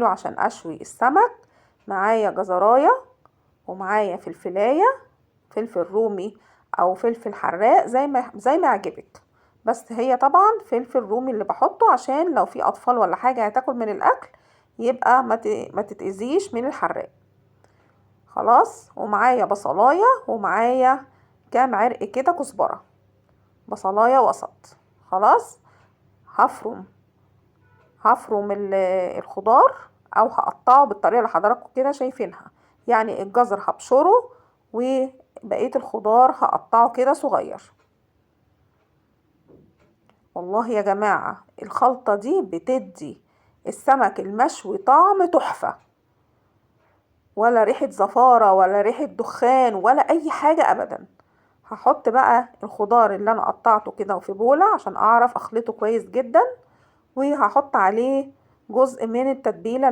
عشان اشوي السمك. معايا جزرايه ومعايا فلفلايه، فلفل رومي او فلفل حراق زي ما يعجبك، بس هي طبعا فلفل رومي اللي بحطه عشان لو في اطفال ولا حاجه هتاكل من الاكل يبقى ما تتاذيش من الحراق. خلاص، ومعايا بصلايه ومعايا كام عرق كده كزبره، بصلايه وسط. خلاص، هفرم الخضار او هقطعه بالطريقه اللي حضراتكم كده شايفينها. يعني الجزر هبشره وبقيه الخضار هقطعه كده صغير. والله يا جماعه الخلطه دي بتدي السمك المشوي طعم تحفه، ولا ريحه زفاره ولا ريحه دخان ولا اي حاجه ابدا. هحط بقى الخضار اللي انا قطعته كده في بوله عشان اعرف اخلطه كويس جدا، وهحط عليه جزء من التتبيله